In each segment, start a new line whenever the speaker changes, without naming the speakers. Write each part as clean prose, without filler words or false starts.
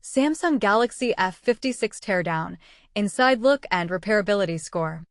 Samsung Galaxy F56 Teardown, Inside Look and Repairability Score.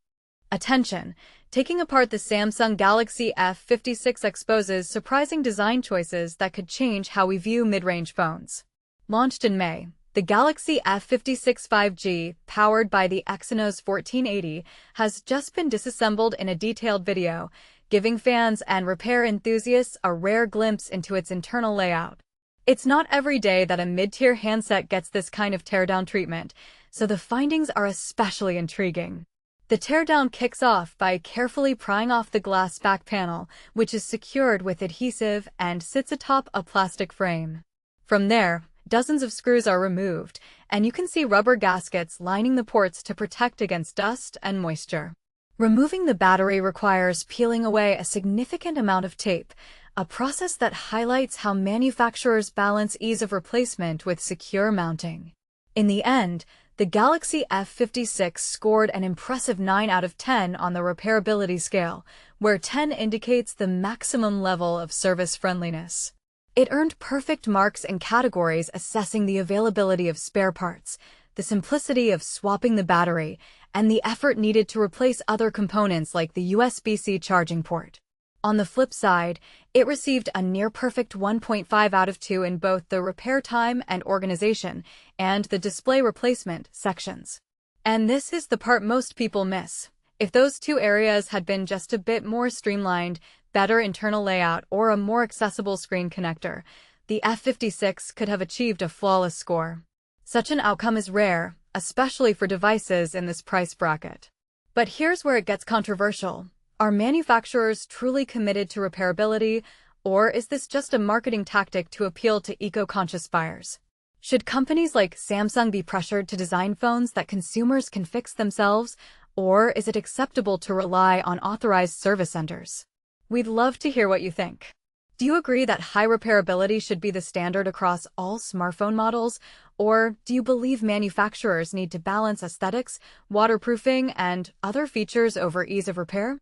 Attention! Taking apart the Samsung Galaxy F56 exposes surprising design choices that could change how we view mid-range phones. Launched in May, the Galaxy F56 5G, powered by the Exynos 1480, has just been disassembled in a detailed video, giving fans and repair enthusiasts a rare glimpse into its internal layout. It's not every day that a mid-tier handset gets this kind of teardown treatment, so the findings are especially intriguing. The teardown kicks off by carefully prying off the glass back panel, which is secured with adhesive and sits atop a plastic frame. From there, dozens of screws are removed, and you can see rubber gaskets lining the ports to protect against dust and moisture. Removing the battery requires peeling away a significant amount of tape, a process that highlights how manufacturers balance ease of replacement with secure mounting. In the end, the Galaxy F56 scored an impressive 9 out of 10 on the repairability scale, where 10 indicates the maximum level of service friendliness. It earned perfect marks in categories assessing the availability of spare parts, the simplicity of swapping the battery, and the effort needed to replace other components like the USB-C charging port. On the flip side, it received a near-perfect 1.5 out of 2 in both the repair time and organization and the display replacement sections. And this is the part most people miss. If those two areas had been just a bit more streamlined, better internal layout, or a more accessible screen connector, the F56 could have achieved a flawless score. Such an outcome is rare, especially for devices in this price bracket. But here's where it gets controversial. Are manufacturers truly committed to repairability, or is this just a marketing tactic to appeal to eco-conscious buyers? Should companies like Samsung be pressured to design phones that consumers can fix themselves, or is it acceptable to rely on authorized service centers? We'd love to hear what you think. Do you agree that high repairability should be the standard across all smartphone models, or do you believe manufacturers need to balance aesthetics, waterproofing, and other features over ease of repair?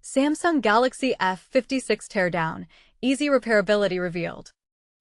Samsung Galaxy F56 Teardown, easy repairability revealed.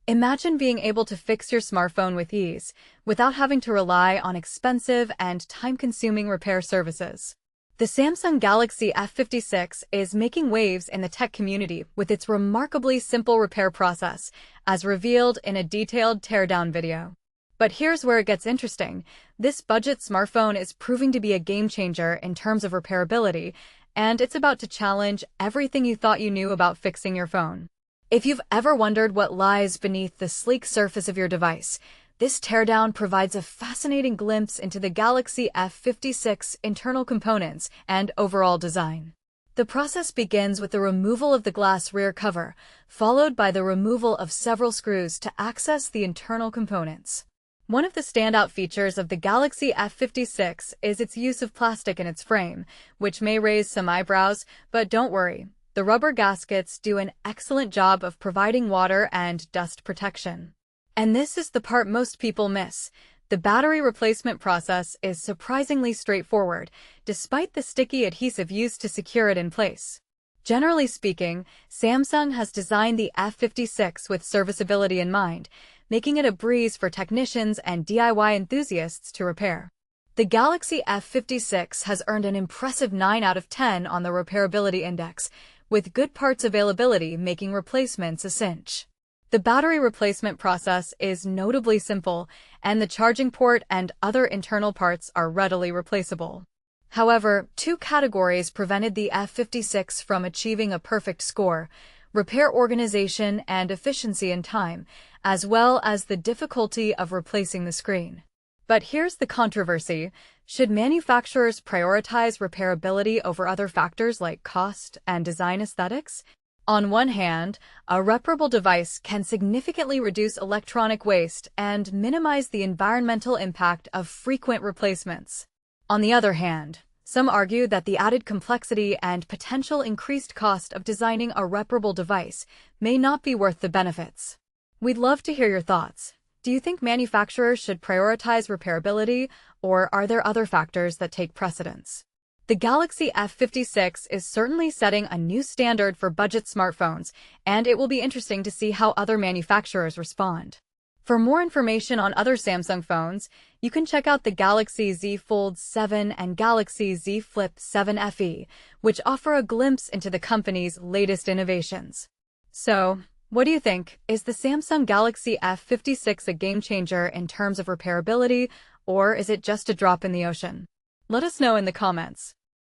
Imagine being able to fix your smartphone with ease, without having to rely on expensive and time-consuming repair services. The Samsung Galaxy F56 is making waves in the tech community with its remarkably simple repair process, as revealed in a detailed teardown video. But here's where it gets interesting. This budget smartphone is proving to be a game-changer in terms of repairability, and it's about to challenge everything you thought you knew about fixing your phone. If you've ever wondered what lies beneath the sleek surface of your device, this teardown provides a fascinating glimpse into the Galaxy F56 internal components and overall design. The process begins with the removal of the glass rear cover, followed by the removal of several screws to access the internal components. One of the standout features of the Galaxy F56 is its use of plastic in its frame, which may raise some eyebrows, but don't worry. The rubber gaskets do an excellent job of providing water and dust protection. And this is the part most people miss. The battery replacement process is surprisingly straightforward, despite the sticky adhesive used to secure it in place. Generally speaking, Samsung has designed the F56 with serviceability in mind, making it a breeze for technicians and DIY enthusiasts to repair. The Galaxy F56 has earned an impressive 9 out of 10 on the repairability index, with good parts availability making replacements a cinch. The battery replacement process is notably simple, and the charging port and other internal parts are readily replaceable. However, two categories prevented the F56 from achieving a perfect score: repair organization and efficiency in time, as well as the difficulty of replacing the screen. But here's the controversy. Should manufacturers prioritize repairability over other factors like cost and design aesthetics? On one hand, a repairable device can significantly reduce electronic waste and minimize the environmental impact of frequent replacements. On the other hand, some argue that the added complexity and potential increased cost of designing a repairable device may not be worth the benefits. We'd love to hear your thoughts. Do you think manufacturers should prioritize repairability, or are there other factors that take precedence? The Galaxy F56 is certainly setting a new standard for budget smartphones, and it will be interesting to see how other manufacturers respond. For more information on other Samsung phones, you can check out the Galaxy Z Fold 7 and Galaxy Z Flip 7 FE, which offer a glimpse into the company's latest innovations. So, what do you think? Is the Samsung Galaxy F56 a game changer in terms of repairability, or is it just a drop in the ocean? Let us know in the comments.